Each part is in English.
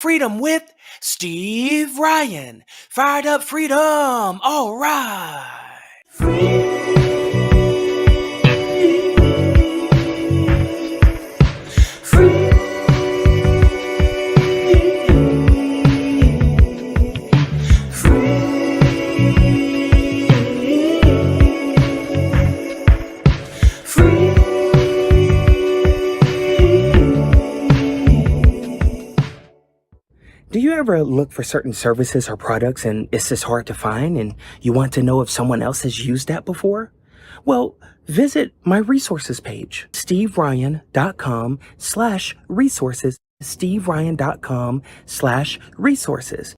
Freedom with Steve Ryan. Fired up freedom. All right. Do you ever look for certain services or products and it's just hard to find and you want to know if someone else has used that before? Well, visit my resources page, steveryan.com/resources, steveryan.com/resources.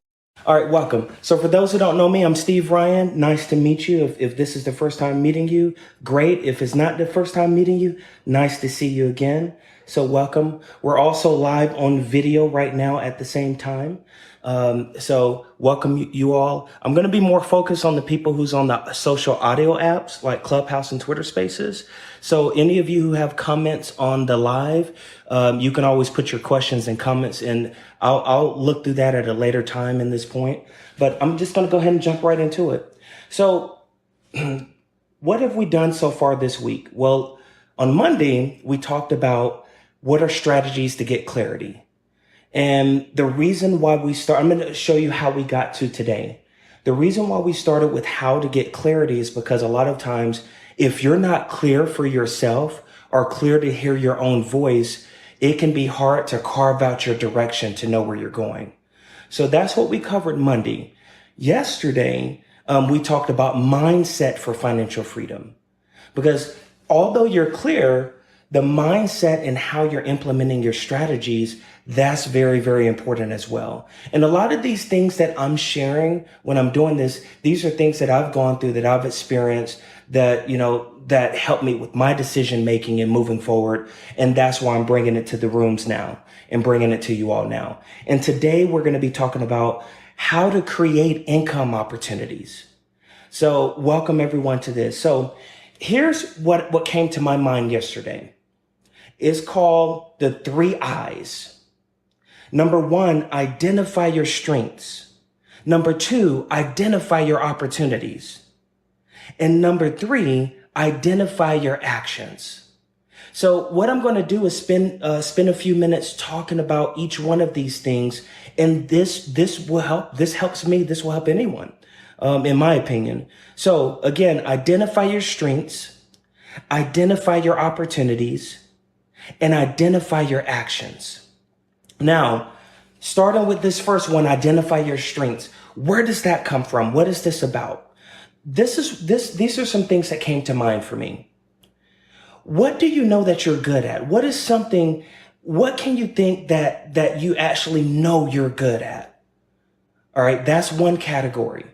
All right, welcome. So for those who don't know me, I'm Steve Ryan. Nice to meet you. If this is the first time meeting you, great. If it's not the first time meeting you, nice to see you again. So welcome. We're also live on video right now at the same time. So welcome you all. I'm going to be more focused on the people who's on the social audio apps like Clubhouse and Twitter Spaces. So any of you who have comments on the live, you can always put your questions and comments and I'll look through that at a later time in this point. But I'm just going to go ahead and jump right into it. So what have we done so far this week? Well, on Monday, we talked about what are strategies to get clarity. And the reason why I'm going to show you how we got to today. The reason why we started with how to get clarity is because a lot of times, if you're not clear for yourself or clear to hear your own voice, it can be hard to carve out your direction to know where you're going. So that's what we covered Monday. Yesterday, we talked about mindset for financial freedom. Because although you're clear, the mindset and how you're implementing your strategies, that's very, very important as well. And a lot of these things that I'm sharing when I'm doing this, these are things that I've gone through, that I've experienced, that, that help me with my decision making and moving forward. And that's why I'm bringing it to the rooms now and bringing it to you all now. And today we're going to be talking about how to create income opportunities. So welcome everyone to this. So here's what came to my mind yesterday. It's called the 3 I's. Number 1, identify your strengths. Number 2, identify your opportunities. And number 3, identify your actions. So what I'm going to do is spend a few minutes talking about each one of these things. And this will help. This helps me. This will help anyone, in my opinion. So again, identify your strengths, identify your opportunities, and identify your actions. Now, starting with this first one, identify your strengths. Where does that come from? What is this about? These are some things that came to mind for me. What do you know that you're good at? What can you think that you actually know you're good at? All right, that's one category.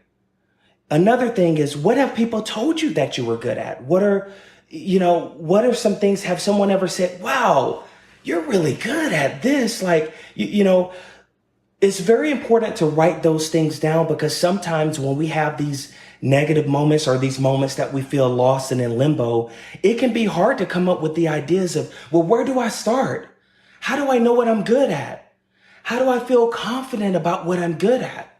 Another thing is, what have people told you that you were good at? What are some things, have someone ever said, wow, you're really good at this? Like, it's very important to write those things down, because sometimes when we have these negative moments or these moments that we feel lost and in limbo, it can be hard to come up with the ideas of, well, where do I start? How do I know what I'm good at? How do I feel confident about what I'm good at?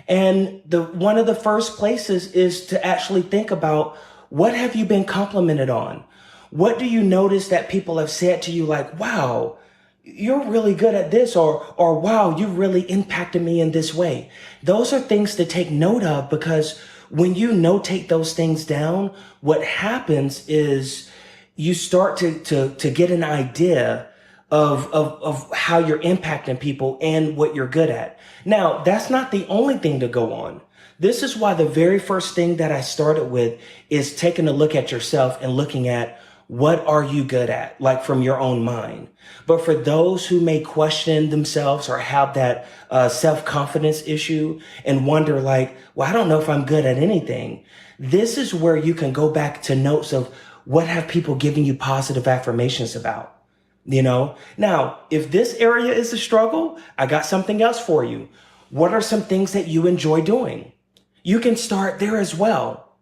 And one of the first places is to actually think about, what have you been complimented on? What do you notice that people have said to you, like, wow, you're really good at this, or wow, you really impacted me in this way? Those are things to take note of, because when you notate those things down, what happens is you start to get an idea of how you're impacting people and what you're good at. Now, that's not the only thing to go on. This is why the very first thing that I started with is taking a look at yourself and looking at, what are you good at, like from your own mind. But for those who may question themselves or have that self-confidence issue and wonder, like, well, I don't know if I'm good at anything. This is where you can go back to notes of, what have people given you positive affirmations about? Now, if this area is a struggle, I got something else for you. What are some things that you enjoy doing? You can start there as well.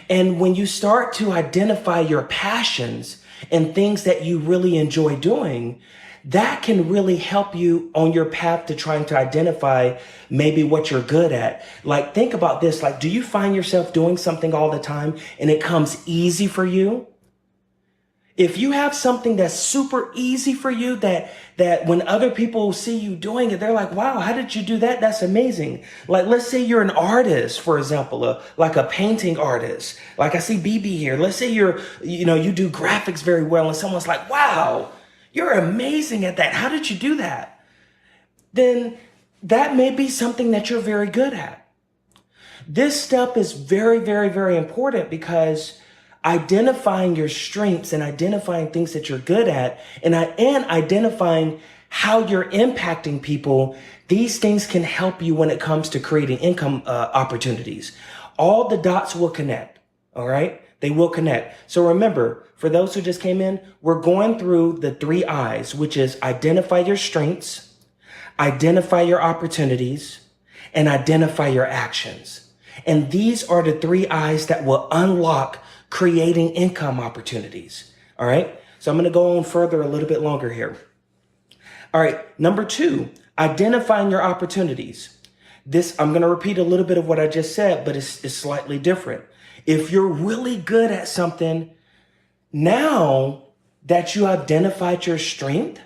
And when you start to identify your passions and things that you really enjoy doing, that can really help you on your path to trying to identify maybe what you're good at. Like, think about this. Like, do you find yourself doing something all the time and it comes easy for you? If you have something that's super easy for you, that when other people see you doing it, they're like, wow, how did you do that? That's amazing. Like, let's say you're an artist, for example, like a painting artist. Like I see BB here. Let's say you do graphics very well and someone's like, wow, you're amazing at that. How did you do that? Then that may be something that you're very good at. This step is very, very, very important because identifying your strengths and identifying things that you're good at and identifying how you're impacting people, these things can help you when it comes to creating income opportunities. All the dots will connect, all right? They will connect. So remember, for those who just came in, we're going through the 3 I's, which is identify your strengths, identify your opportunities, and identify your actions. And these are the 3 I's that will unlock creating income opportunities. All right. So I'm going to go on further a little bit longer here. All right. Number 2, identifying your opportunities. This, I'm going to repeat a little bit of what I just said, but it's slightly different. If you're really good at something, now that you identified your strength,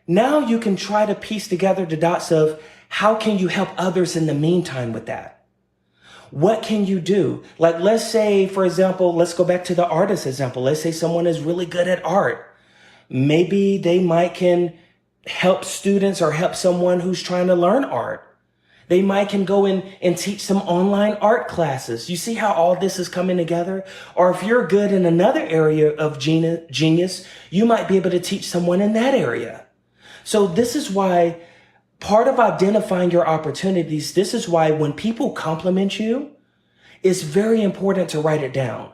now you can try to piece together the dots of how can you help others in the meantime with that? What can you do? Like, let's say, for example, let's go back to the artist example. Let's say someone is really good at art. Maybe they can help students or help someone who's trying to learn art. They might can go in and teach some online art classes. You see how all this is coming together? Or if you're good in another area of genius, you might be able to teach someone in that area. So this is why part of identifying your opportunities, this is why when people compliment you, it's very important to write it down.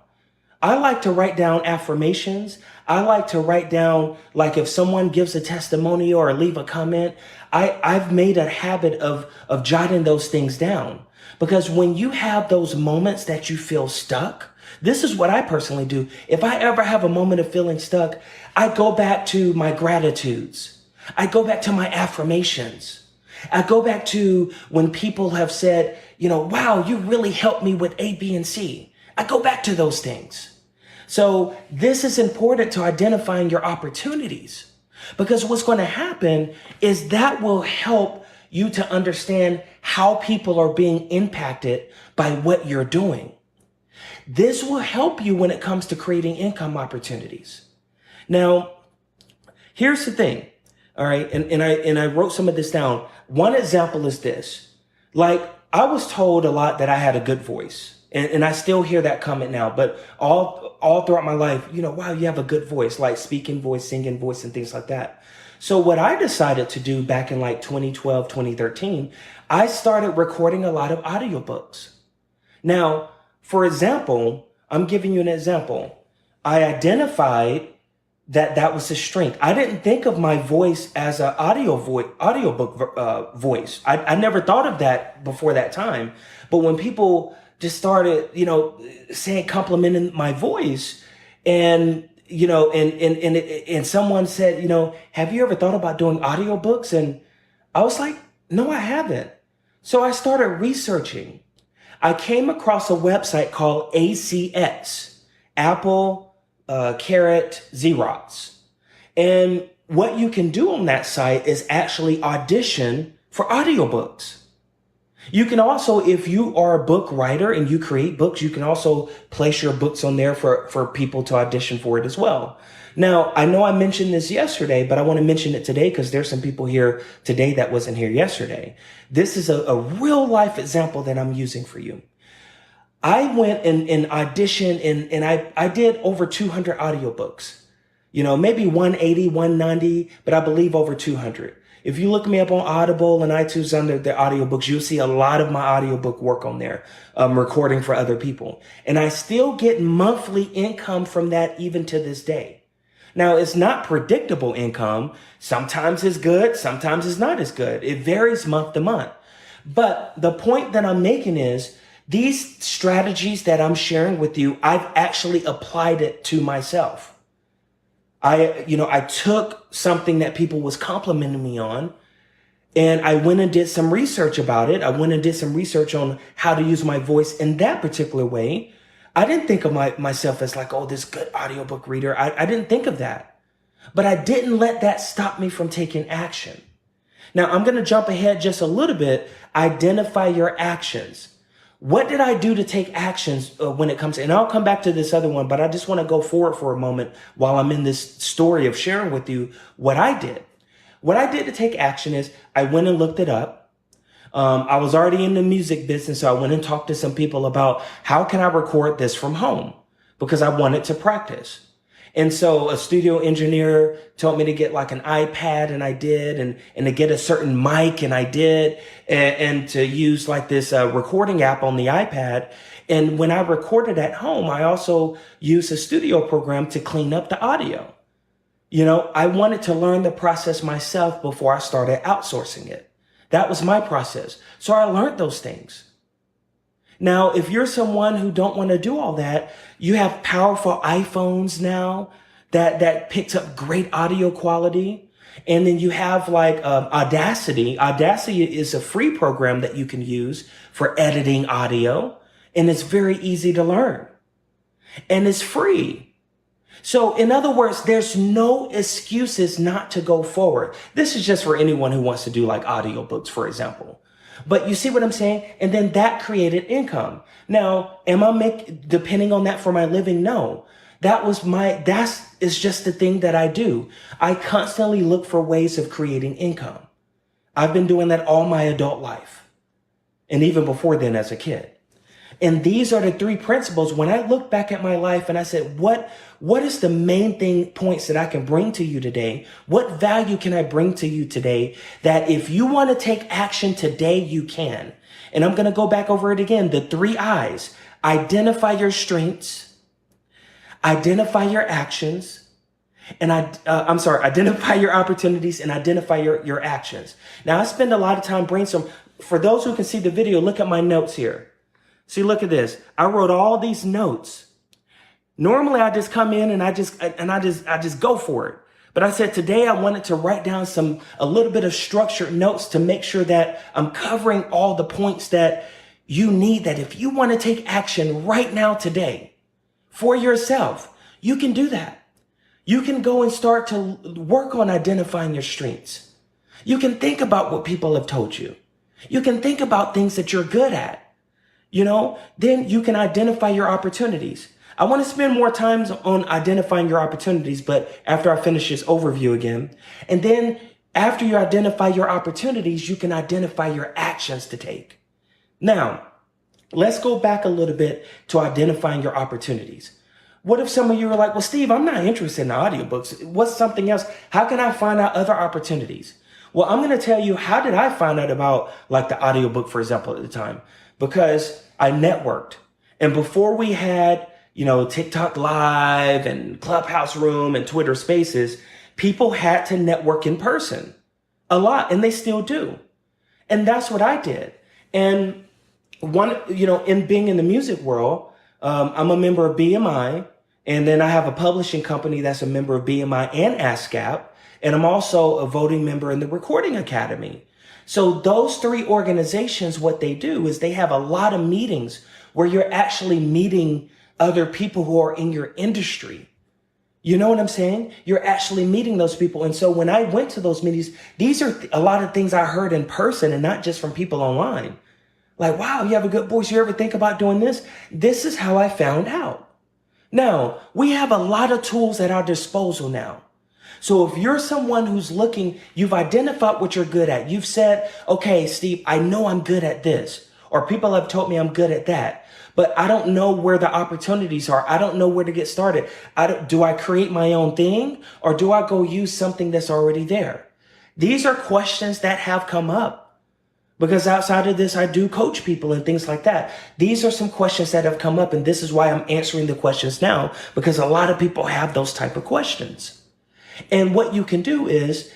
I like to write down affirmations. I like to write down, like if someone gives a testimonial or leave a comment, I've made a habit of jotting those things down. Because when you have those moments that you feel stuck, this is what I personally do. If I ever have a moment of feeling stuck, I go back to my gratitudes. I go back to my affirmations. I go back to when people have said, wow, you really helped me with A, B, and C. I go back to those things. So this is important to identifying your opportunities, because what's going to happen is that will help you to understand how people are being impacted by what you're doing. This will help you when it comes to creating income opportunities. Now, here's the thing. All right. And I wrote some of this down. One example is this. Like, I was told a lot that I had a good voice, and I still hear that comment now, but all throughout my life, wow, you have a good voice, like speaking voice, singing voice, and things like that. So what I decided to do back in like 2012, 2013, I started recording a lot of audiobooks. Now, for example, I'm giving you an example. I identified that was a strength. I didn't think of my voice as an audiobook voice. I never thought of that before that time. But when people just started, saying, complimenting my voice, and and someone said, have you ever thought about doing audiobooks? And I was like, no, I haven't. So I started researching. I came across a website called ACX, Apple Carrot Xerox. And what you can do on that site is actually audition for audiobooks. You can also, if you are a book writer and you create books, you can also place your books on there for people to audition for it as well. Now, I know I mentioned this yesterday, but I want to mention it today because there's some people here today that wasn't here yesterday. This is a real life example that I'm using for you. I went and auditioned and I did over 200 audiobooks, maybe 180, 190, but I believe over 200. If you look me up on Audible and iTunes under the audiobooks, you'll see a lot of my audiobook work on there, recording for other people. And I still get monthly income from that even to this day. Now, it's not predictable income. Sometimes it's good, sometimes it's not as good. It varies month to month. But the point that I'm making is, these strategies that I'm sharing with you, I've actually applied it to myself. I took something that people was complimenting me on, and I went and did some research about it. I went and did some research on how to use my voice in that particular way. I didn't think of myself as like, oh, this good audiobook reader. I didn't think of that. But I didn't let that stop me from taking action. Now, I'm going to jump ahead just a little bit. Identify your actions. What did I do to take actions when it comes to, and I'll come back to this other one, but I just want to go forward for a moment while I'm in this story of sharing with you what I did. What I did to take action is I went and looked it up. I was already in the music business, so I went and talked to some people about how can I record this from home because I wanted to practice. And so a studio engineer told me to get like an iPad, and I did, and to get a certain mic, and I did, and to use like this recording app on the iPad. And when I recorded at home, I also used a studio program to clean up the audio. I wanted to learn the process myself before I started outsourcing it. That was my process. So I learned those things. Now, if you're someone who don't want to do all that, you have powerful iPhones now that picks up great audio quality. And then you have like Audacity. Audacity is a free program that you can use for editing audio. And it's very easy to learn. And it's free. So in other words, there's no excuses not to go forward. This is just for anyone who wants to do like audiobooks, for example. But you see what I'm saying? And then that created income. Now, am I depending on that for my living? No. That is just the thing that I do. I constantly look for ways of creating income. I've been doing that all my adult life. And even before then as a kid. And these are the three principles. When I look back at my life and I said, what is the main points that I can bring to you today? What value can I bring to you today that if you want to take action today, you can? And I'm going to go back over it again. The 3 I's: identify your strengths, identify your actions, and identify your opportunities and identify your actions. Now I spend a lot of time brainstorming. For those who can see the video, look at my notes here. See, look at this. I wrote all these notes. Normally I just come in and I just go for it. But I said today I wanted to write down a little bit of structured notes to make sure that I'm covering all the points that you need, that if you want to take action right now today for yourself, you can do that. You can go and start to work on identifying your strengths. You can think about what people have told you. You can think about things that you're good at. Then you can identify your opportunities. I want to spend more time on identifying your opportunities, but after I finish this overview again, and then after you identify your opportunities, you can identify your actions to take. Now, let's go back a little bit to identifying your opportunities. What if some of you are like, well, Steve, I'm not interested in audiobooks. What's something else? How can I find out other opportunities? Well, I'm going to tell you, how did I find out about like the audiobook, for example, at the time? Because I networked. And before we had, TikTok Live and Clubhouse Room and Twitter Spaces, people had to network in person a lot, and they still do. And that's what I did. And in being in the music world, I'm a member of BMI, and then I have a publishing company that's a member of BMI and ASCAP, and I'm also a voting member in the Recording Academy. So those 3 organizations, what they do is they have a lot of meetings where you're actually meeting other people who are in your industry. You know what I'm saying? You're actually meeting those people. And so when I went to those meetings, these are a lot of things I heard in person and not just from people online. Like, wow, you have a good voice. You ever think about doing this? This is how I found out. Now, we have a lot of tools at our disposal now. So if you're someone who's looking, you've identified what you're good at. You've said, okay, Steve, I know I'm good at this. Or people have told me I'm good at that. But I don't know where the opportunities are. I don't know where to get started. Do I create my own thing? Or do I go use something that's already there? These are questions that have come up. Because outside of this, I do coach people and things like that. These are some questions that have come up. And this is why I'm answering the questions now. Because a lot of people have those type of questions. And what you can do is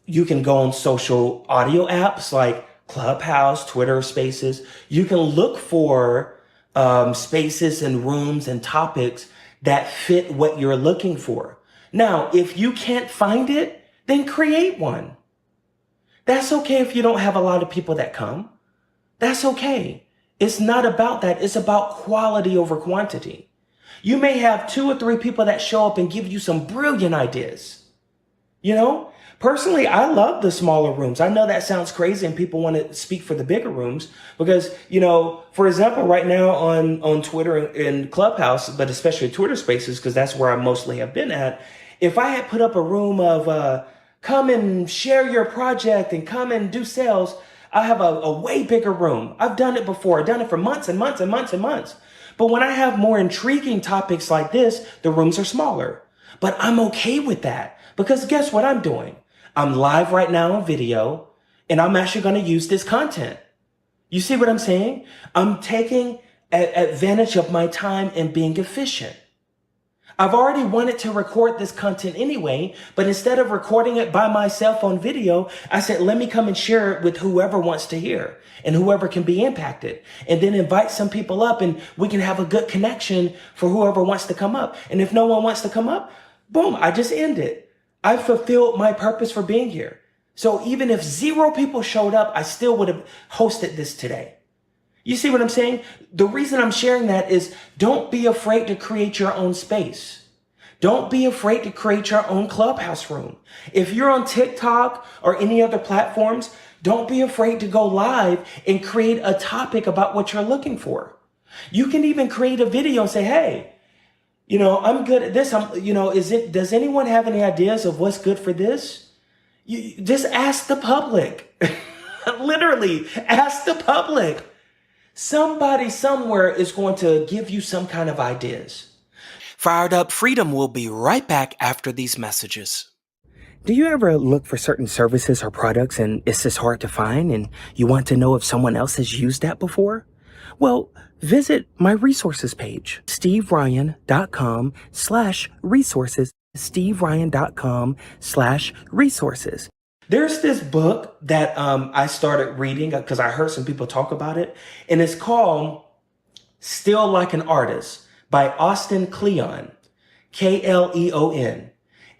you can go on social audio apps like Clubhouse, Twitter Spaces. You can look for spaces and rooms and topics that fit what you're looking for. Now, if you can't find it, then create one. That's okay if you don't have a lot of people that come. That's okay. It's not about that. It's about quality over quantity. You may have 2 or 3 people that show up and give you some brilliant ideas. You know, personally, I love the smaller rooms. I know that sounds crazy and people want to speak for the bigger rooms because, you know, for example, right now on Twitter and Clubhouse, but especially Twitter Spaces, because that's where I mostly have been at. If I had put up a room of come and share your project and come and do sales, I have a way bigger room. I've done it before. I've done it for months and months and months and months. But when I have more intriguing topics like this, the rooms are smaller. But I'm okay with that because guess what I'm doing? I'm live right now on video and I'm actually going to use this content. You see what I'm saying? I'm taking advantage of my time and being efficient. I've already wanted to record this content anyway, but instead of recording it by myself on video, I said, let me come and share it with whoever wants to hear and whoever can be impacted, and then invite some people up and we can have a good connection for whoever wants to come up. And if no one wants to come up, boom, I just end it. I fulfilled my purpose for being here. So even if 0 people showed up, I still would have hosted this today. You see what I'm saying? The reason I'm sharing that is don't be afraid to create your own space. Don't be afraid to create your own Clubhouse room. If you're on TikTok or any other platforms, don't be afraid to go live and create a topic about what you're looking for. You can even create a video and say, hey, you know, I'm good at this. Does anyone have any ideas of what's good for this? You just ask the public. Literally ask the public. Somebody somewhere is going to give you some kind of ideas. Fired Up Freedom will be right back after these messages. Do you ever look for certain services or products and it's just hard to find and you want to know if someone else has used that before? Well, visit my resources page, steveryan.com/resources, steveryan.com/resources. There's this book that I started reading because I heard some people talk about it, and it's called Still Like an Artist by Austin Kleon, Kleon.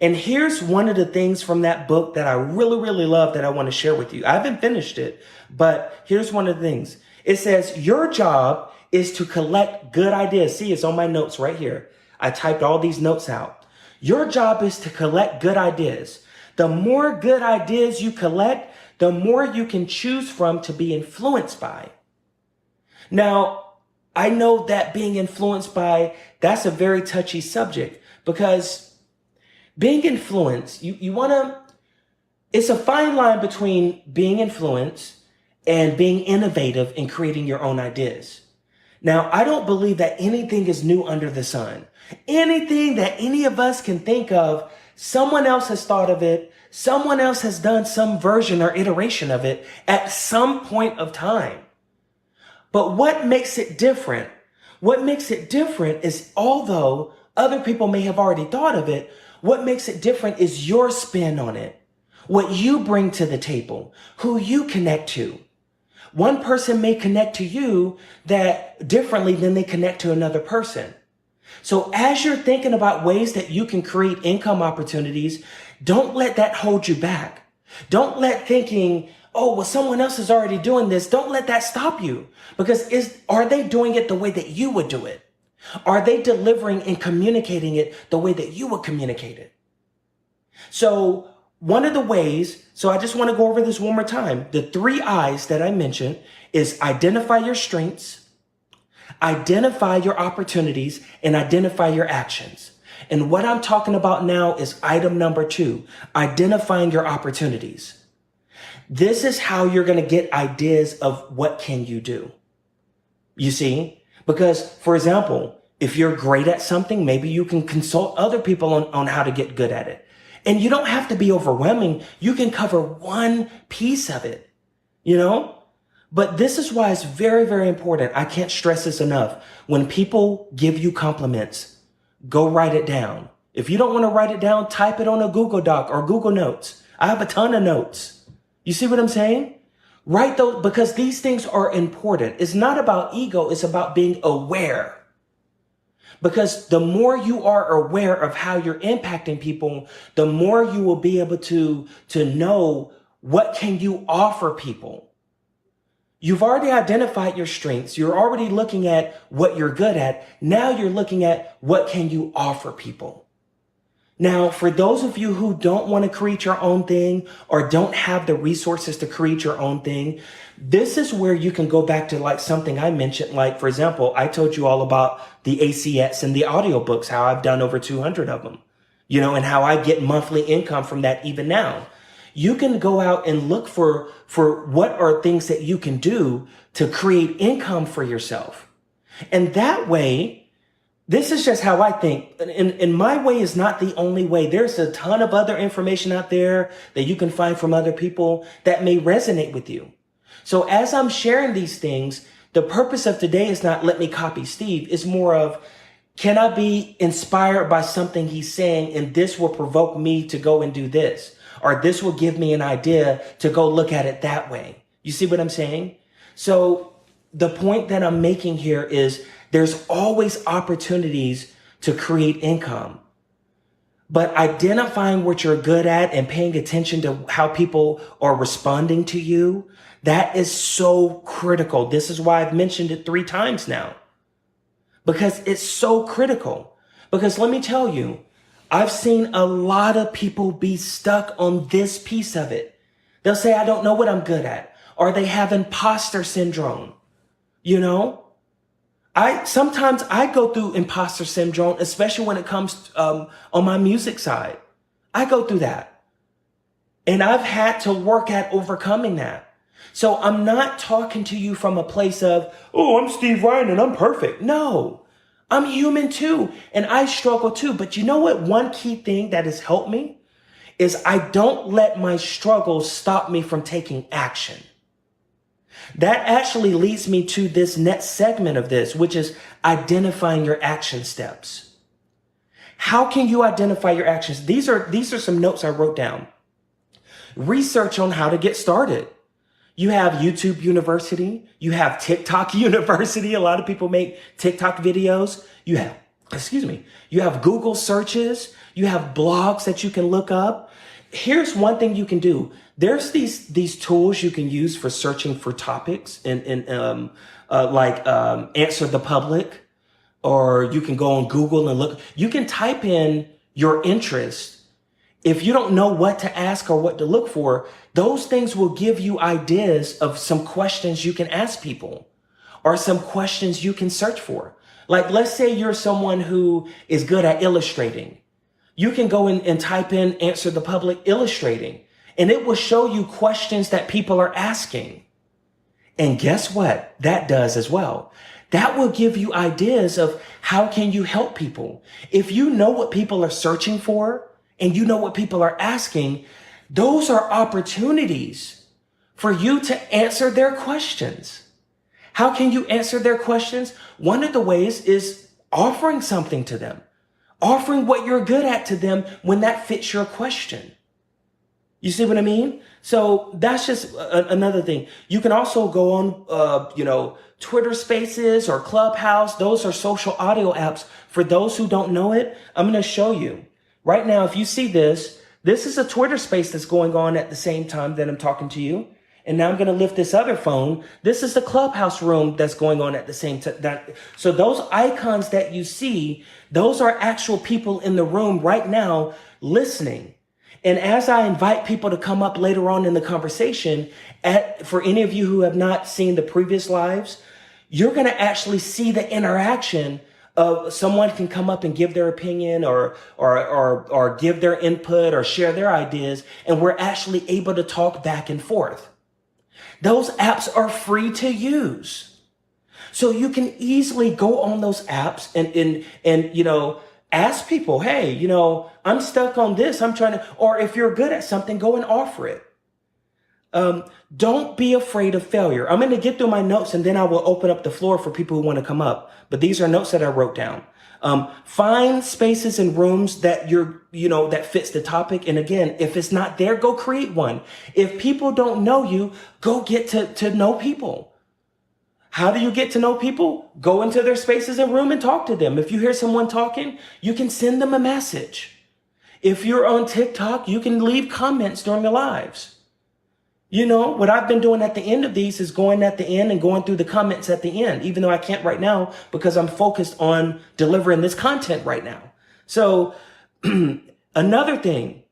And here's one of the things from that book that I really, really love that I want to share with you. I haven't finished it, but here's one of the things. It says, your job is to collect good ideas. See, it's on my notes right here. I typed all these notes out. Your job is to collect good ideas. The more good ideas you collect, the more you can choose from to be influenced by. Now, I know that being influenced by, that's a very touchy subject because being influenced, it's a fine line between being influenced and being innovative in creating your own ideas. Now, I don't believe that anything is new under the sun. Anything that any of us can think of, someone else has thought of it. Someone else has done some version or iteration of it at some point of time. But what makes it different? What makes it different is although other people may have already thought of it, what makes it different is your spin on it. What you bring to the table, who you connect to. One person may connect to you that differently than they connect to another person. So as you're thinking about ways that you can create income opportunities, don't let that hold you back. Don't let thinking, oh, well, someone else is already doing this. Don't let that stop you because are they doing it the way that you would do it? Are they delivering and communicating it the way that you would communicate it? So one of the ways, so I just want to go over this one more time. The 3 I's that I mentioned is identify your strengths, identify your opportunities, and identify your actions. And what I'm talking about now is item number 2, identifying your opportunities. This is how you're going to get ideas of what can you do. You see, because for example, if you're great at something, maybe you can consult other people on how to get good at it. And you don't have to be overwhelming. You can cover one piece of it, you know? But this is why it's very, very important. I can't stress this enough. When people give you compliments, go write it down. If you don't want to write it down, type it on a Google Doc or Google Notes. I have a ton of notes. You see what I'm saying? Write those because these things are important. It's not about ego. It's about being aware. Because the more you are aware of how you're impacting people, the more you will be able to know what can you offer people. You've already identified your strengths. You're already looking at what you're good at. Now you're looking at what can you offer people. Now, for those of you who don't want to create your own thing or don't have the resources to create your own thing, this is where you can go back to like something I mentioned. Like, for example, I told you all about the ACX and the audiobooks, how I've done over 200 of them, and how I get monthly income from that even now. You can go out and look for what are things that you can do to create income for yourself. And that way, this is just how I think. And my way is not the only way. There's a ton of other information out there that you can find from other people that may resonate with you. So as I'm sharing these things, the purpose of today is not let me copy Steve. It's more of, can I be inspired by something he's saying and this will provoke me to go and do this? Or this will give me an idea to go look at it that way. You see what I'm saying? So the point that I'm making here is there's always opportunities to create income. But identifying what you're good at and paying attention to how people are responding to you, that is so critical. This is why I've mentioned it 3 times now. Because it's so critical. Because let me tell you, I've seen a lot of people be stuck on this piece of it. They'll say, I don't know what I'm good at. Or they have imposter syndrome. Sometimes I go through imposter syndrome, especially when it comes on my music side. I go through that. And I've had to work at overcoming that. So I'm not talking to you from a place of, oh, I'm Steve Ryan and I'm perfect. No. I'm human too, and I struggle too. But you know what? One key thing that has helped me is I don't let my struggles stop me from taking action. That actually leads me to this next segment of this, which is identifying your action steps. How can you identify your actions? These are some notes I wrote down. Research on how to get started. You have YouTube University. You have TikTok University. A lot of people make TikTok videos. You have Google searches. You have blogs that you can look up. Here's one thing you can do. There's these tools you can use for searching for topics and Answer the Public, or you can go on Google and look. You can type in your interest. If you don't know what to ask or what to look for, those things will give you ideas of some questions you can ask people or some questions you can search for. Like, let's say you're someone who is good at illustrating. You can go in and type in Answer the Public illustrating, and it will show you questions that people are asking. And guess what? That does as well. That will give you ideas of how can you help people. If you know what people are searching for, and you know what people are asking, those are opportunities for you to answer their questions. How can you answer their questions? One of the ways is offering something to them, offering what you're good at to them when that fits your question. You see what I mean? So that's just another thing. You can also go on, Twitter Spaces or Clubhouse. Those are social audio apps. For those who don't know it, I'm going to show you. Right now, if you see this is a Twitter Space that's going on at the same time that I'm talking to you. And now I'm going to lift this other phone. This is the Clubhouse room that's going on at the same time. So those icons that you see, those are actual people in the room right now listening. And as I invite people to come up later on in the conversation, for any of you who have not seen the previous lives, you're going to actually see the interaction of someone can come up and give their opinion or give their input or share their ideas, and we're actually able to talk back and forth. Those apps are free to use. So you can easily go on those apps and ask people, hey, I'm stuck on this. I'm trying to, or if you're good at something, go and offer it. Don't be afraid of failure. I'm going to get through my notes and then I will open up the floor for people who want to come up. But these are notes that I wrote down. Find spaces and rooms that that fits the topic. And again, if it's not there, go create one. If people don't know you, go get to know people. How do you get to know people? Go into their spaces and room and talk to them. If you hear someone talking, you can send them a message. If you're on TikTok, you can leave comments during the lives. You know, what I've been doing at the end of these is going at the end and going through the comments at the end, even though I can't right now because I'm focused on delivering this content right now. So another thing,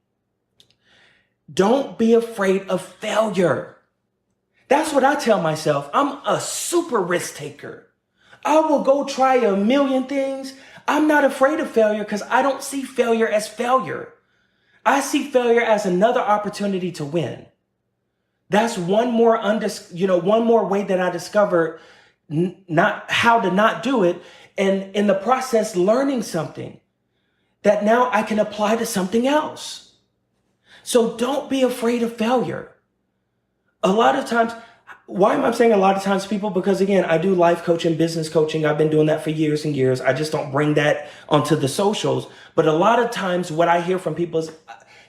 don't be afraid of failure. That's what I tell myself. I'm a super risk taker. I will go try a million things. I'm not afraid of failure because I don't see failure as failure. I see failure as another opportunity to win. That's one more way that I discovered not how to not do it, and in the process learning something that now I can apply to something else. So don't be afraid of failure. A lot of times, why am I saying a lot of times, people? Because again, I do life coaching, business coaching. I've been doing that for years and years. I just don't bring that onto the socials. But a lot of times what I hear from people is,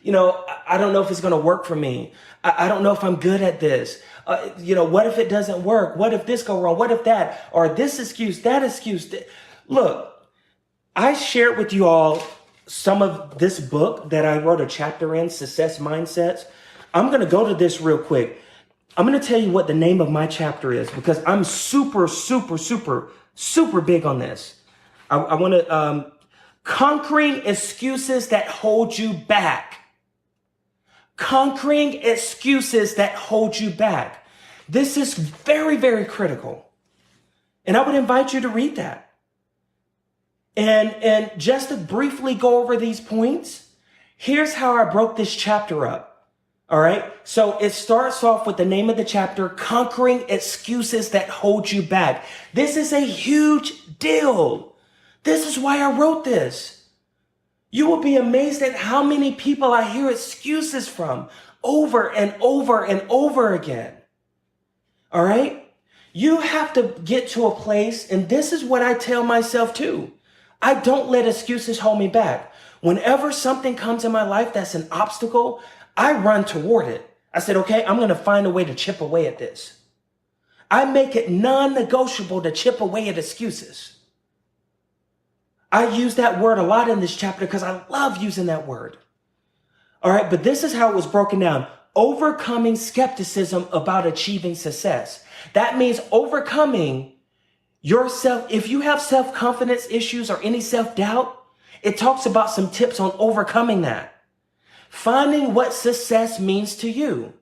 I don't know if it's going to work for me. I don't know if I'm good at this. What if it doesn't work? What if this go wrong? What if that, or this excuse, that excuse? Look, I shared with you all some of this book that I wrote a chapter in, Success Mindsets. I'm going to go to this real quick. I'm going to tell you what the name of my chapter is because I'm super, super, super, super big on this. I want to, conquering excuses that hold you back. Conquering excuses that hold you back. This is very, very critical. And I would invite you to read that. And just to briefly go over these points, here's how I broke this chapter up. All right. So it starts off with the name of the chapter, Conquering Excuses That Hold You Back. This is a huge deal. This is why I wrote this. You will be amazed at how many people I hear excuses from over and over and over again. All right. You have to get to a place, and this is what I tell myself too. I don't let excuses hold me back. Whenever something comes in my life that's an obstacle, I run toward it. I said, okay, I'm going to find a way to chip away at this. I make it non-negotiable to chip away at excuses. I use that word a lot in this chapter because I love using that word. All right, but this is how it was broken down. Overcoming skepticism about achieving success. That means overcoming yourself. If you have self-confidence issues or any self-doubt, it talks about some tips on overcoming that. Finding what success means to you.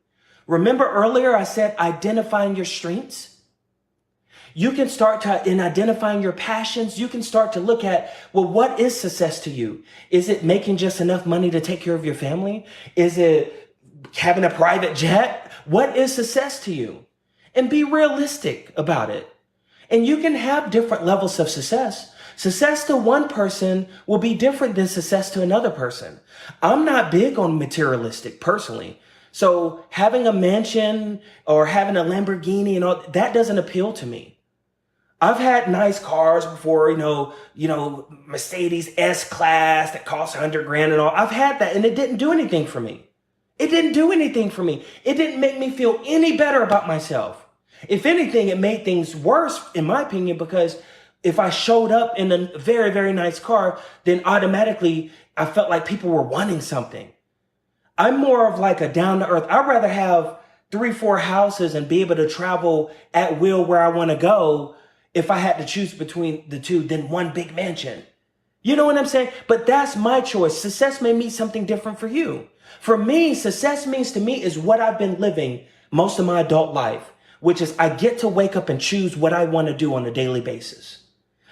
Remember earlier I said identifying your strengths? You can start in identifying your passions. You can start to look at, well, what is success to you? Is it making just enough money to take care of your family? Is it having a private jet? What is success to you? And be realistic about it. And you can have different levels of success. Success to one person will be different than success to another person. I'm not big on materialistic personally. So having a mansion or having a Lamborghini and all that doesn't appeal to me. I've had nice cars before, Mercedes S-Class that costs $100,000 and all. I've had that and it didn't do anything for me. It didn't do anything for me. It didn't make me feel any better about myself. If anything, it made things worse, in my opinion, because if I showed up in a very, very nice car, then automatically I felt like people were wanting something. I'm more of like a down to earth. I'd rather have 3-4 houses and be able to travel at will where I want to go if I had to choose between the two than one big mansion. You know what I'm saying? But that's my choice. Success may mean something different for you. For me, success means to me is what I've been living most of my adult life, which is I get to wake up and choose what I want to do on a daily basis.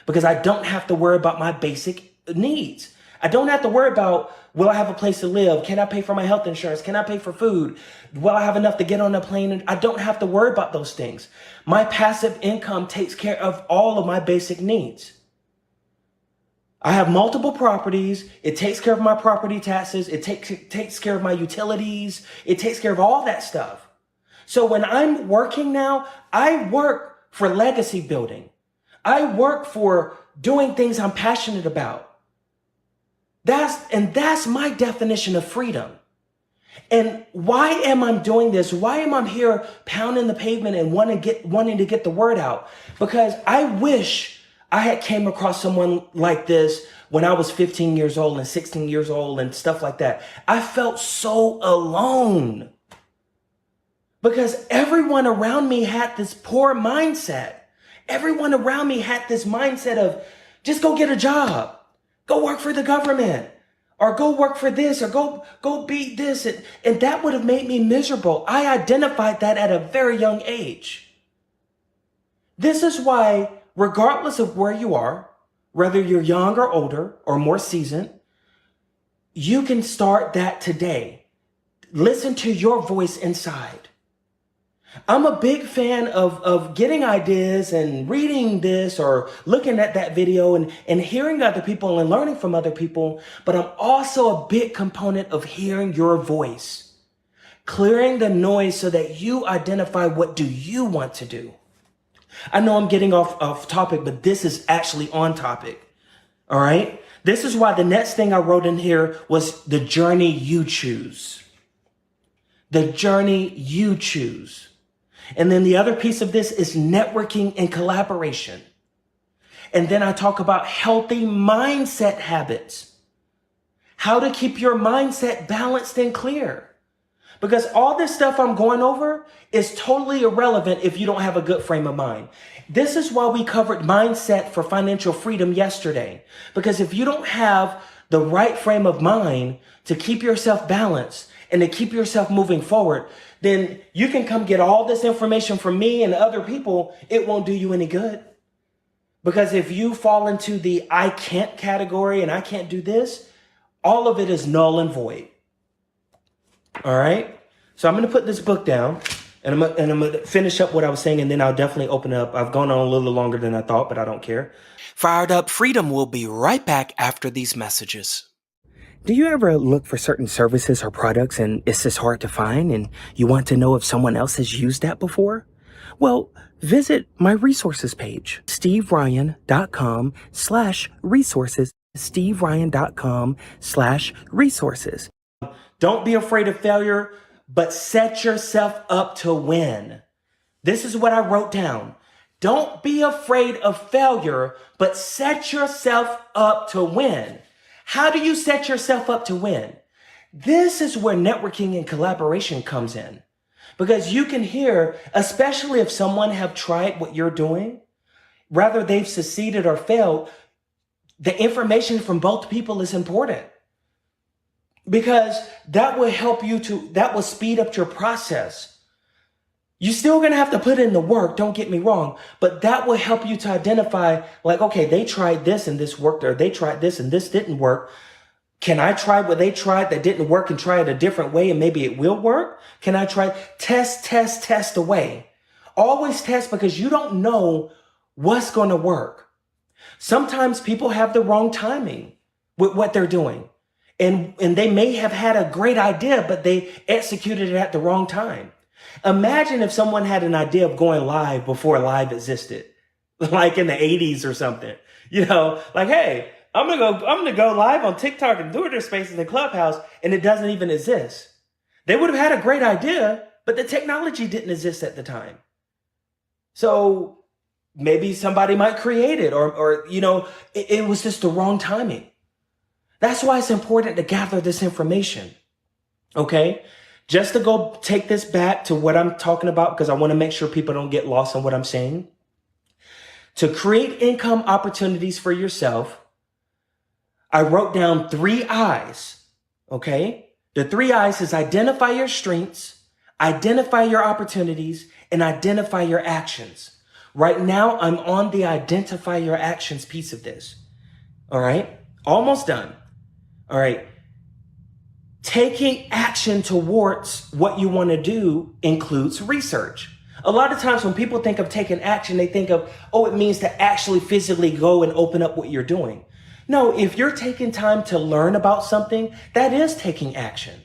Because I don't have to worry about my basic needs. I don't have to worry about, will I have a place to live? Can I pay for my health insurance? Can I pay for food? Will I have enough to get on a plane? I don't have to worry about those things. My passive income takes care of all of my basic needs. I have multiple properties. It takes care of my property taxes. It takes care of my utilities. It takes care of all that stuff. So when I'm working now, I work for legacy building. I work for doing things I'm passionate about. That's my definition of freedom. And why am I doing this? Why am I here pounding the pavement and wanting to get the word out? Because I wish I had came across someone like this when I was 15 years old and 16 years old and stuff like that. I felt so alone because everyone around me had this poor mindset. Everyone around me had this mindset of just go get a job, go work for the government, or go work for this, or go be this. And that would have made me miserable. I identified that at a very young age. This is why, regardless of where you are, whether you're young or older or more seasoned, you can start that today. Listen to your voice inside. I'm a big fan of getting ideas and reading this or looking at that video and hearing other people and learning from other people. But I'm also a big component of hearing your voice, clearing the noise so that you identify what do you want to do. I know I'm getting off topic, but this is actually on topic. All right. This is why the next thing I wrote in here was the journey you choose. The journey you choose. And then the other piece of this is networking and collaboration. And then I talk about healthy mindset habits, how to keep your mindset balanced and clear. Because all this stuff I'm going over is totally irrelevant if you don't have a good frame of mind. This is why we covered mindset for financial freedom yesterday. Because if you don't have the right frame of mind to keep yourself balanced and to keep yourself moving forward, then you can come get all this information from me and other people. It won't do you any good. Because if you fall into the I can't category and I can't do this, all of it is null and void. All right. So I'm going to put this book down and I'm going to finish up what I was saying, and then I'll definitely open it up. I've gone on a little longer than I thought, but I don't care. Fired Up Freedom will be right back after these messages. Do you ever look for certain services or products and it's just hard to find and you want to know if someone else has used that before? Well, visit my resources page, steveryan.com/resources, steveryan.com/resources. Don't be afraid of failure, but set yourself up to win. This is what I wrote down. Don't be afraid of failure, but set yourself up to win. How do you set yourself up to win? This is where networking and collaboration comes in. Because you can hear, especially if someone have tried what you're doing, whether they've succeeded or failed, the information from both people is important. Because that will help you that will speed up your process. You're still going to have to put in the work, don't get me wrong, but that will help you to identify like, okay, they tried this and this worked, or they tried this and this didn't work. Can I try what they tried that didn't work and try it a different way and maybe it will work? Can I try? Test away. Always test, because you don't know what's going to work. Sometimes people have the wrong timing with what they're doing. And they may have had a great idea, but they executed it at the wrong time. Imagine if someone had an idea of going live before live existed, like in the 80s or something, like, hey, I'm going to go live on TikTok and Twitter Spaces and Clubhouse, and it doesn't even exist. They would have had a great idea, but the technology didn't exist at the time. So maybe somebody might create it or it was just the wrong timing. That's why it's important to gather this information. Okay. Just to go take this back to what I'm talking about, because I want to make sure people don't get lost in what I'm saying. To create income opportunities for yourself, I wrote down 3 I's. Okay. The 3 I's is identify your strengths, identify your opportunities, and identify your actions. Right now, I'm on the identify your actions piece of this. All right. Almost done. All right. Taking action towards what you want to do includes research. A lot of times when people think of taking action, they think of, it means to actually physically go and open up what you're doing. No, if you're taking time to learn about something, that is taking action.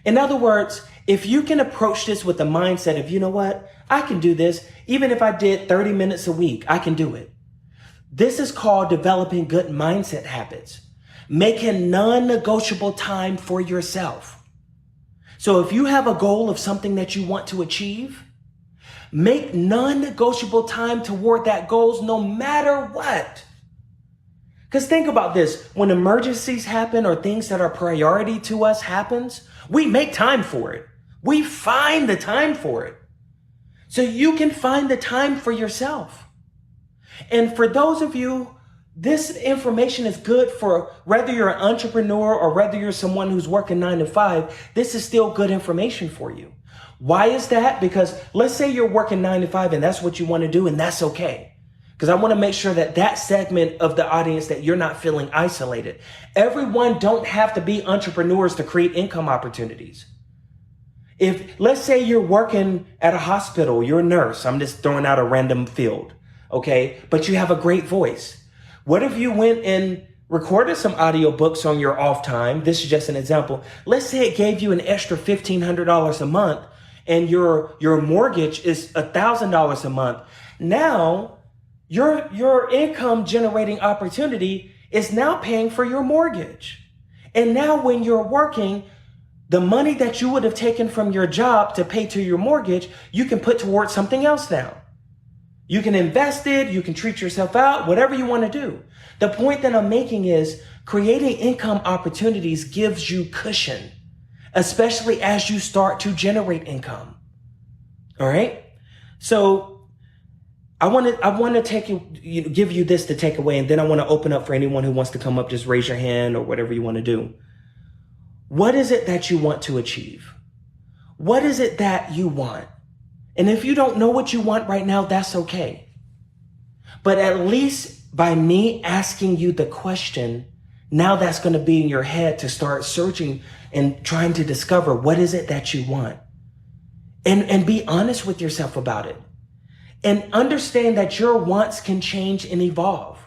In other words, if you can approach this with the mindset of, you know what, I can do this. Even if I did 30 minutes a week, I can do it. This is called developing good mindset habits. Making non-negotiable time for yourself. So if you have a goal of something that you want to achieve, make non-negotiable time toward that goals no matter what. Because think about this, when emergencies happen or things that are priority to us happens, we make time for it. We find the time for it. So you can find the time for yourself. And for those of you, this information is good for whether you're an entrepreneur or whether you're someone who's working 9 to 5, this is still good information for you. Why is that? Because let's say you're working 9 to 5 and that's what you want to do, and that's okay. Because I want to make sure that that segment of the audience that you're not feeling isolated. Everyone don't have to be entrepreneurs to create income opportunities. If let's say you're working at a hospital, you're a nurse, I'm just throwing out a random field, okay? But you have a great voice. What if you went and recorded some audiobooks on your off time? This is just an example. Let's say it gave you an extra $1,500 a month and your mortgage is $1,000 a month. Now, your income generating opportunity is now paying for your mortgage. And now when you're working, the money that you would have taken from your job to pay to your mortgage, you can put towards something else now. You can invest it, you can treat yourself out, whatever you want to do. The point that I'm making is creating income opportunities gives you cushion, especially as you start to generate income. All right. So I want to give you this to take away, and then I want to open up for anyone who wants to come up. Just raise your hand or whatever you want to do. What is it that you want to achieve? What is it that you want? And if you don't know what you want right now, that's okay. But at least by me asking you the question, now that's going to be in your head to start searching and trying to discover what is it that you want. And be honest with yourself about it. And understand that your wants can change and evolve.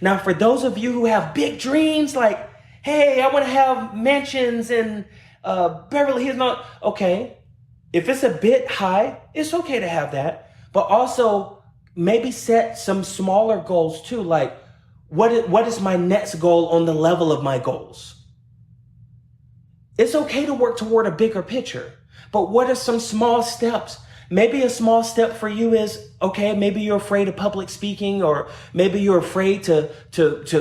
Now, for those of you who have big dreams, like, hey, I want to have mansions in Beverly Hills. No, okay. If it's a bit high, it's okay to have that. But also maybe set some smaller goals too. Like, what is my next goal on the level of my goals? It's okay to work toward a bigger picture. But what are some small steps? Maybe a small step for you is, okay, maybe you're afraid of public speaking, or maybe you're afraid to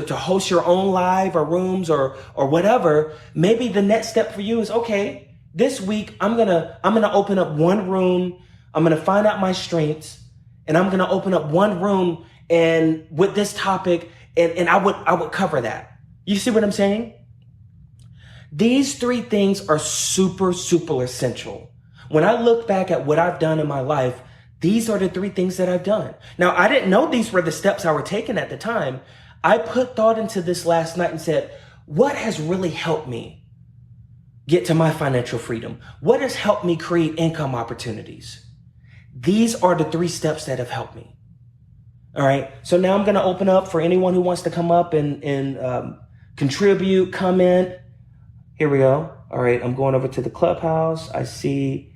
host your own live or rooms or whatever. Maybe the next step for you is, okay, this week I'm gonna open up one room. I'm gonna find out my strengths, and I'm gonna open up one room and with this topic, and I would cover that. You see what I'm saying? These three things are super, super essential. When I look back at what I've done in my life, these are the three things that I've done. Now, I didn't know these were the steps I were taking at the time. I put thought into this last night and said, what has really helped me get to my financial freedom? What has helped me create income opportunities? These are the three steps that have helped me. All right. So now I'm going to open up for anyone who wants to come up and contribute, comment. Here we go. All right. I'm going over to the clubhouse. I see.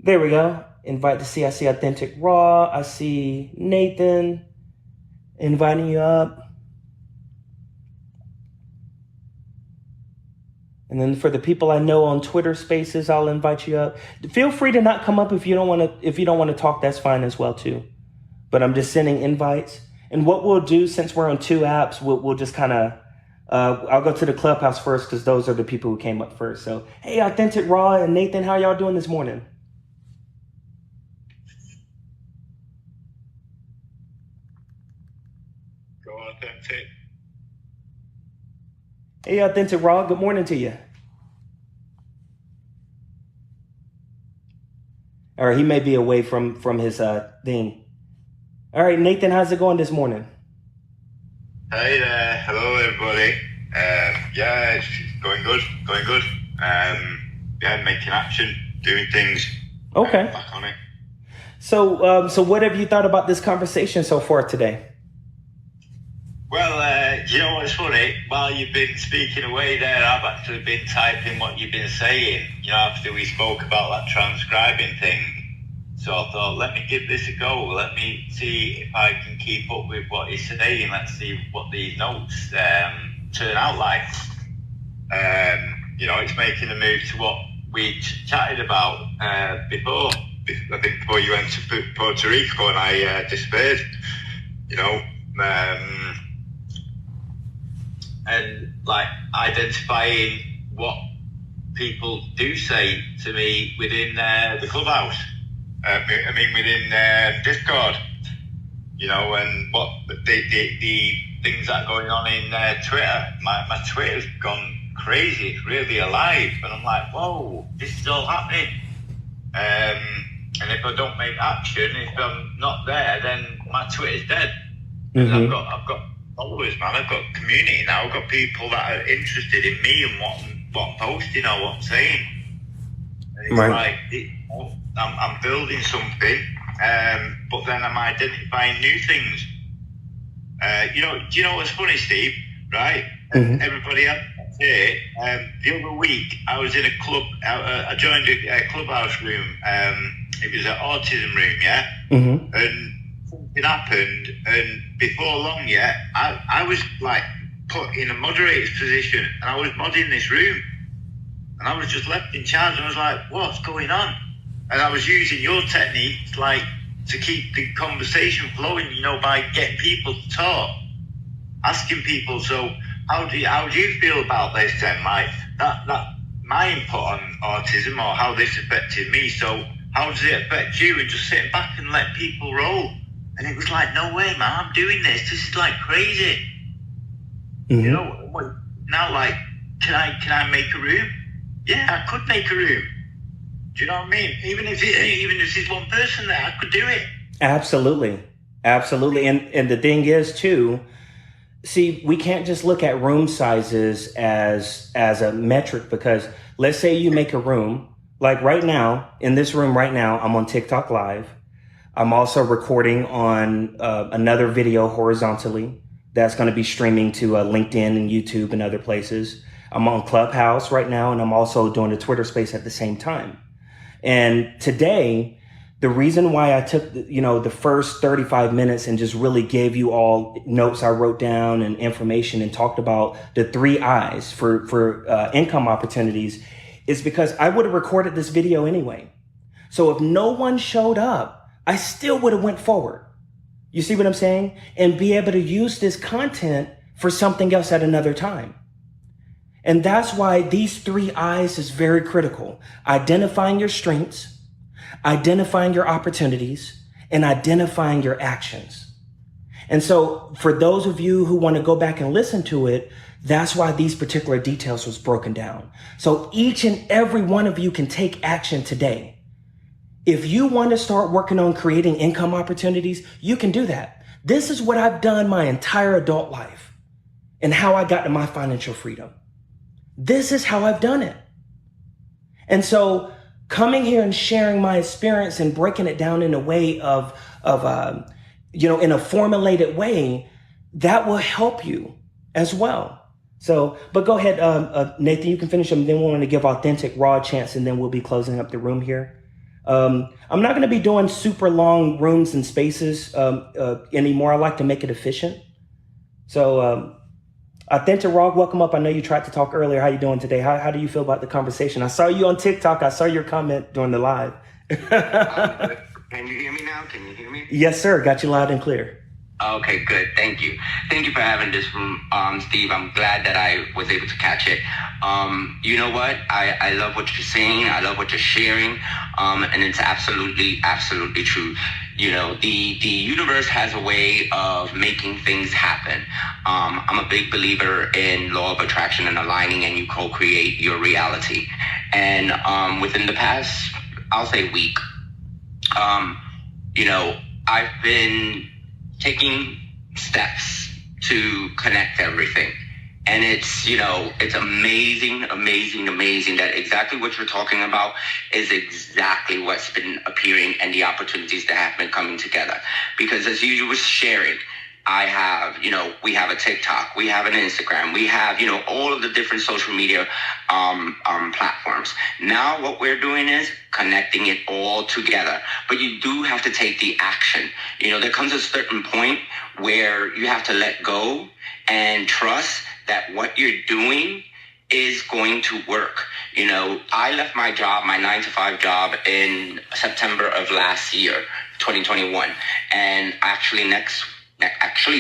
There we go. Invite to see. I see Authentic Raw. I see Nathan inviting you up. And then for the people I know on Twitter Spaces, I'll invite you up. Feel free to not come up if you don't want to. If you don't want to talk, that's fine as well too. But I'm just sending invites. And what we'll do, since we're on two apps, we'll just kind of. I'll go to the clubhouse first because those are the people who came up first. So, hey, Authentic Raw and Nathan, how y'all doing this morning? Go Authentic. Hey, Authentic Raw, good morning to you. All right, he may be away from his thing. All right, Nathan, how's it going this morning? Hey there, hello everybody. Yeah, it's going good. Yeah, making action, doing things. Okay. Back on it. So what have you thought about this conversation so far today? Well, you know what's funny? While you've been speaking away there, I've actually been typing what you've been saying, you know, after we spoke about that transcribing thing. So I thought, let me give this a go. Let me see if I can keep up with what he's saying. Let's see what these notes turn out like. It's making a move to what we chatted about before. I think before you went to Puerto Rico and I disappeared. And like identifying what people do say to me within the clubhouse. Within Discord. And what the things that are going on in Twitter. My Twitter's gone crazy. It's really alive, and I'm like, whoa, this is all happening. And if I don't make action, if I'm not there, then my Twitter's dead. Mm-hmm. And I've got followers, man. I've got community now. I've got people that are interested in me and what I'm posting or what I'm saying. And it's right. I'm building something, but then I'm identifying new things. Do you know what's funny, Steve? Right? Mm-hmm. Everybody else here. The other week, I was in a club. I joined a clubhouse room. It was an autism room, yeah. Mm-hmm. And something happened, and before long, I was like put in a moderator's position, and I was modding this room, and I was just left in charge. And I was like, "What's going on?" And I was using your techniques, like to keep the conversation flowing, by getting people to talk, asking people. So, how do you feel about this then? Like that my input on autism or how this affected me. So, how does it affect you? And just sitting back and let people roll. And it was like, no way, man, I'm doing this. This is like crazy. Mm-hmm. Now, like, can I make a room? Yeah, I could make a room. Do you know what I mean? Even if there's one person there, I could do it. Absolutely. And the thing is too, see, we can't just look at room sizes as a metric, because let's say you make a room, like right now, in this room right now, I'm on TikTok Live. I'm also recording on another video horizontally that's going to be streaming to LinkedIn and YouTube and other places. I'm on Clubhouse right now, and I'm also doing a Twitter space at the same time. And today, the reason why I took, the first 35 minutes and just really gave you all notes I wrote down and information and talked about the 3 I's for income opportunities is because I would have recorded this video anyway. So if no one showed up, I still would have went forward. You see what I'm saying? And be able to use this content for something else at another time. And that's why these 3 I's is very critical. Identifying your strengths, identifying your opportunities, and identifying your actions. And so for those of you who want to go back and listen to it, that's why these particular details was broken down. So each and every one of you can take action today. If you want to start working on creating income opportunities, you can do that. This is what I've done my entire adult life and how I got to my financial freedom. This is how I've done it. And so coming here and sharing my experience and breaking it down in a way of in a formulated way, that will help you as well. So, but go ahead, Nathan, you can finish them. Then we're going to give Authentic Raw a chance, and then we'll be closing up the room here. I'm not going to be doing super long rooms and spaces anymore. I like to make it efficient. So, Authentic Raw, welcome up. I know you tried to talk earlier. How you doing today? How do you feel about the conversation? I saw you on TikTok. I saw your comment during the live. Can you hear me now? Can you hear me? Yes, sir. Got you loud and clear. Okay, good. Thank you. Thank you for having this room, Steve. I'm glad that I was able to catch it. You know what? I love what you're saying. I love what you're sharing. And it's absolutely true. The universe has a way of making things happen. I'm a big believer in law of attraction and aligning, and you co-create your reality. And within the past, I'll say week, I've been taking steps to connect everything. And it's amazing that exactly what you're talking about is exactly what's been appearing and the opportunities that have been coming together. Because as you were sharing, we have a TikTok, we have an Instagram, we have, all of the different social media platforms. Now what we're doing is connecting it all together. But you do have to take the action. There comes a certain point where you have to let go and trust that what you're doing is going to work. You know, I left my job, my 9 to 5 job, in September of last year, 2021. And actually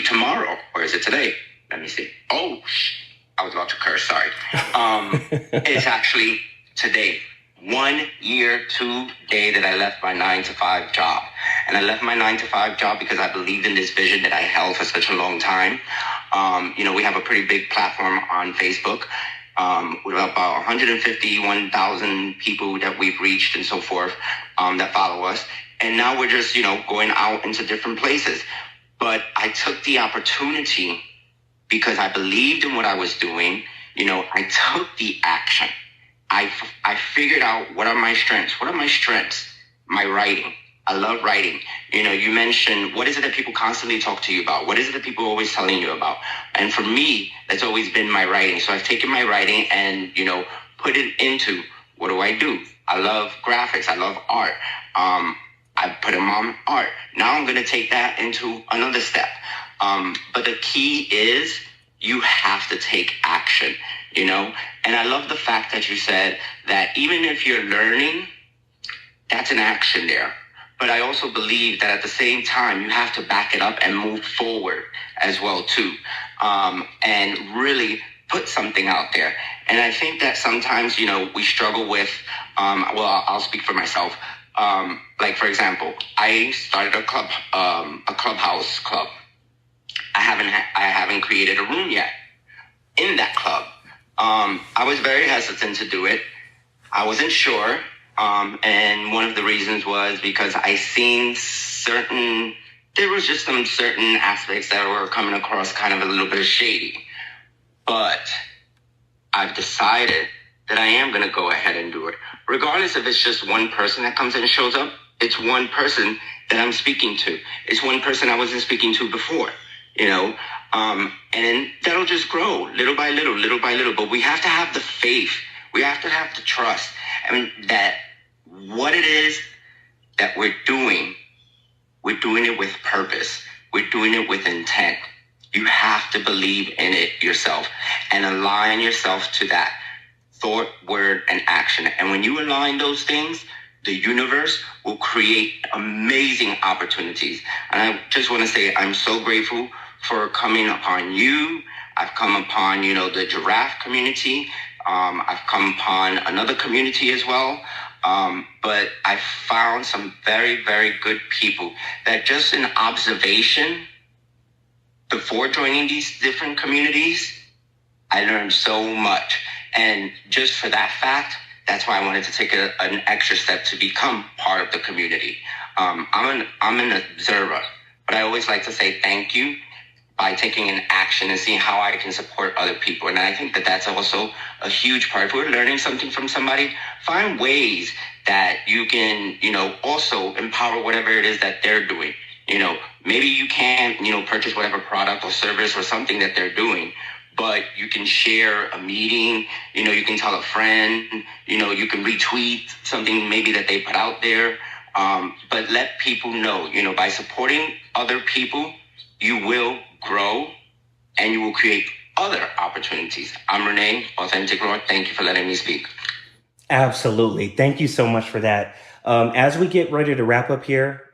tomorrow, or is it today? Let me see. I was about to curse, sorry. It's actually today. 1 year today that I left my 9 to 5 job. And I left my 9 to 5 job because I believed in this vision that I held for such a long time. You know, we have a pretty big platform on Facebook with about 151,000 people that we've reached and so forth that follow us. And now we're just, you know, going out into different places. But I took the opportunity because I believed in what I was doing. You know, I took the action. I figured out what are my strengths. What are my strengths? My writing. I love writing. You know, you mentioned, what is it that people constantly talk to you about? What is it that people are always telling you about? And for me, that's always been my writing. So I've taken my writing and, you know, put it into, what do? I love graphics. I love art. I put them on art. Now I'm going to take that into another step. But the key is you have to take action, you know? And I love the fact that you said that even if you're learning, that's an action there. But I also believe that at the same time, you have to back it up and move forward as well, too. And really put something out there. And I think that sometimes, you know, we struggle with, I'll speak for myself. Like, for example, I started a clubhouse club. I haven't created a room yet in that club. I was very hesitant to do it. I wasn't sure. And one of the reasons was because I seen there was just some certain aspects that were coming across kind of a little bit shady. But I've decided that I am going to go ahead and do it. Regardless if it's just one person that comes in and shows up, it's one person that I'm speaking to. It's one person I wasn't speaking to before, you know, and that'll just grow little by little, little by little. But we have to have the faith. We have to have the trust. I mean, that what it is that we're doing it with purpose. We're doing it with intent. You have to believe in it yourself and align yourself to that thought, word, and action. And when you align those things, the universe will create amazing opportunities. And I just want to say I'm so grateful for coming upon you. I've come upon, you know, the giraffe community. I've come upon another community as well. But I found some very, very good people that just in observation before joining these different communities, I learned so much. And just for that fact, that's why I wanted to take an extra step to become part of the community. I'm an observer, but I always like to say thank you by taking an action and seeing how I can support other people. And I think that that's also a huge part. If we're learning something from somebody, find ways that you can, you know, also empower whatever it is that they're doing. You know, maybe you can't, you know, purchase whatever product or service or something that they're doing, but you can share a meeting, you know, you can tell a friend, you know, you can retweet something maybe that they put out there. But let people know, you know, by supporting other people, you will grow and you will create other opportunities. I'm Renee, Authentic Roar. Thank you for letting me speak. Absolutely. Thank you so much for that. As we get ready to wrap up here,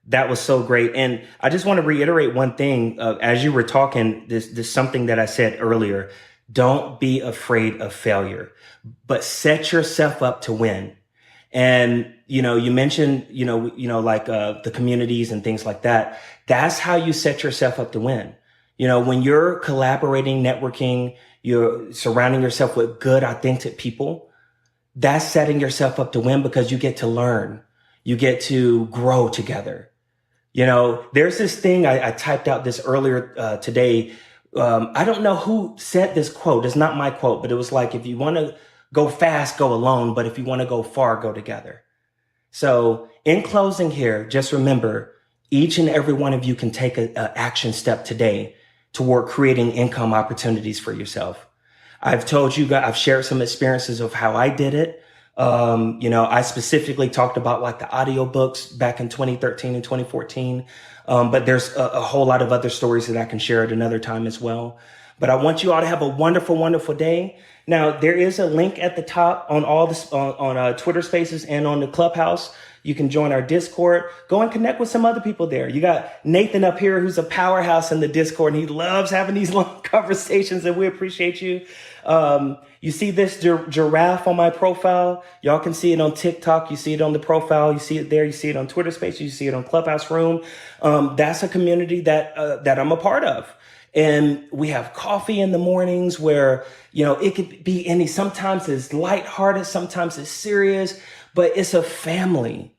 that was so great. And I just want to reiterate one thing. As you were talking, this something that I said earlier. Don't be afraid of failure, but set yourself up to win. And, you know, you mentioned, like the communities and things like that. That's how you set yourself up to win. You know, when you're collaborating, networking, you're surrounding yourself with good, authentic people. That's setting yourself up to win because you get to learn. You get to grow together. You know, there's this thing I typed out this earlier today. I don't know who said this quote. It's not my quote, but it was like, if you want to go fast, go alone. But if you want to go far, go together. So in closing here, just remember, each and every one of you can take an action step today toward creating income opportunities for yourself. I've told you guys, I've shared some experiences of how I did it. I specifically talked about like the audiobooks back in 2013 and 2014. But there's a whole lot of other stories that I can share at another time as well. But I want you all to have a wonderful, wonderful day. Now, there is a link at the top on all this on Twitter Spaces and on the Clubhouse. You can join our Discord. Go and connect with some other people there. You got Nathan up here, who's a powerhouse in the Discord, and he loves having these long conversations, and we appreciate you. You see this giraffe on my profile. Y'all can see it on TikTok. You see it on the profile. You see it there. You see it on Twitter Spaces. You see it on Clubhouse Room. That's a community that I'm a part of. And we have coffee in the mornings where, it could be sometimes it's lighthearted, sometimes it's serious, but it's a family.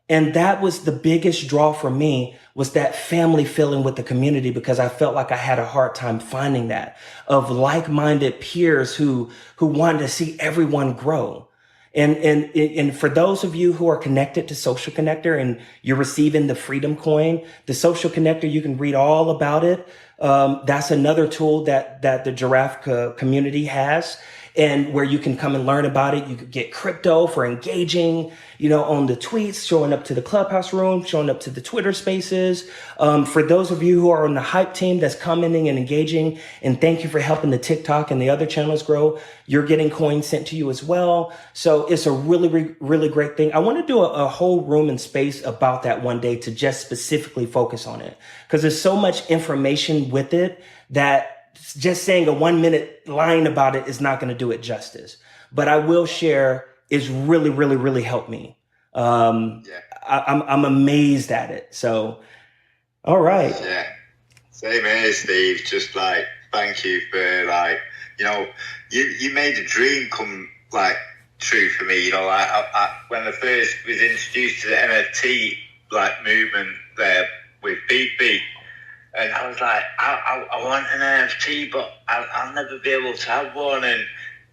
And that was the biggest draw for me, was that family feeling with the community, because I felt like I had a hard time finding that, of like-minded peers who wanted to see everyone grow. And for those of you who are connected to Social Connector and you're receiving the Freedom Coin, the Social Connector, you can read all about it. That's another tool that the Giraffe community has, and where you can come and learn about it. You could get crypto for engaging, on the tweets, showing up to the Clubhouse Room, showing up to the Twitter Spaces. For those of you who are on the Hype team that's commenting and engaging, and thank you for helping the TikTok and the other channels grow, you're getting coins sent to you as well. So it's a really, really great thing. I want to do a whole room and space about that one day, to just specifically focus on it, because there's so much information with it that just saying a 1 minute line about it is not going to do it justice. But I will share, it's really, really, really helped me. I'm amazed at it. So, all right. Yeah. Same here, Steve. Just thank you for you made a dream come true for me. I when I first was introduced to the NFT movement there with BP, and I was like, I want an NFT, but I'll never be able to have one. And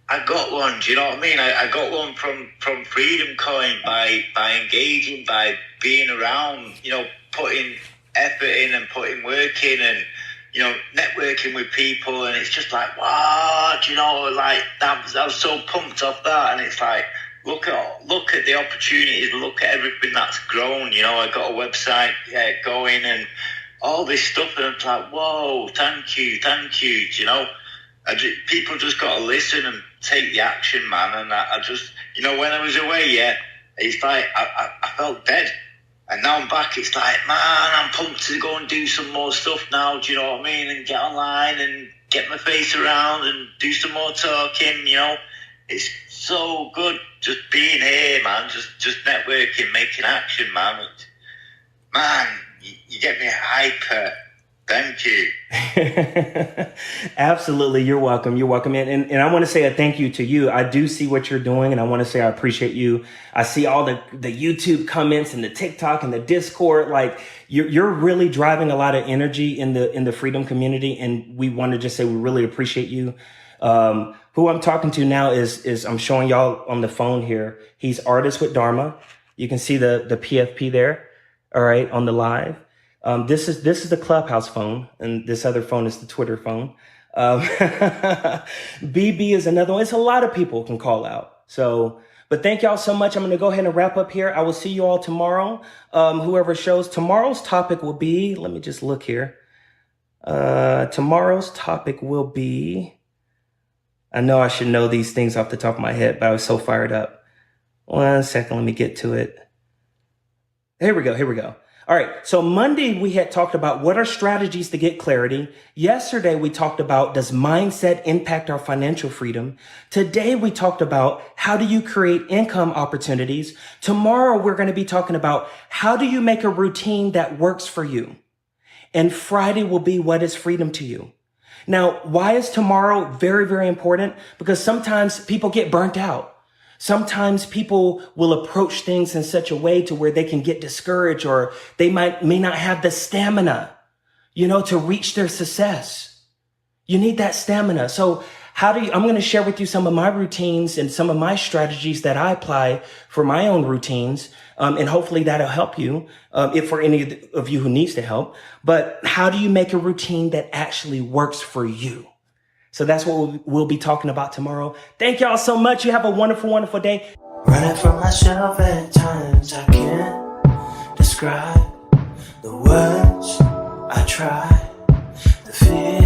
I got one. Do you know what I mean? I got one from Freedom Coin by engaging, by being around, putting effort in and putting work in, and networking with people. And it's just like, wow, I was so pumped off that. And it's like, look at the opportunities, look at everything that's grown. I got a website going and all this stuff, and it's like, whoa, thank you. People just got to listen and take the action, man. And I just, when I was away, it's like I felt dead. And now I'm back, it's like, man, I'm pumped to go and do some more stuff now, do you know what I mean? And get online and get my face around and do some more talking, It's so good just being here, man, just networking, making action, man. Man, you get me hyper. Thank you. Absolutely. You're welcome. You're welcome. And I want to say a thank you to you. I do see what you're doing, and I want to say I appreciate you. I see all the YouTube comments and the TikTok and the Discord. You're really driving a lot of energy in the Freedom community. And we want to just say we really appreciate you. Who I'm talking to now is I'm showing y'all on the phone here. He's Artist with Dharma. You can see the PFP there. All right. On the live. This is the Clubhouse phone, and this other phone is the Twitter phone. BB is another one. It's a lot of people can call out. So, but thank y'all so much. I'm going to go ahead and wrap up here. I will see you all tomorrow. Whoever shows, tomorrow's topic will be, let me just look here. Tomorrow's topic will be, I know I should know these things off the top of my head, but I was so fired up. 1 second. Let me get to it. Here we go. All right. So Monday, we had talked about what are strategies to get clarity. Yesterday, we talked about, does mindset impact our financial freedom? Today, we talked about, how do you create income opportunities? Tomorrow, we're going to be talking about, how do you make a routine that works for you? And Friday will be, what is freedom to you? Now, why is tomorrow very, very important? Because sometimes people get burnt out. Sometimes people will approach things in such a way to where they can get discouraged, or they may not have the stamina, to reach their success. You need that stamina. So I'm going to share with you some of my routines and some of my strategies that I apply for my own routines. And hopefully that'll help you, if for any of you who needs the help. But how do you make a routine that actually works for you? So that's what we'll be talking about tomorrow. Thank y'all so much. You have a wonderful, wonderful day. Running from myself at times, I can't describe the words I try, the fear.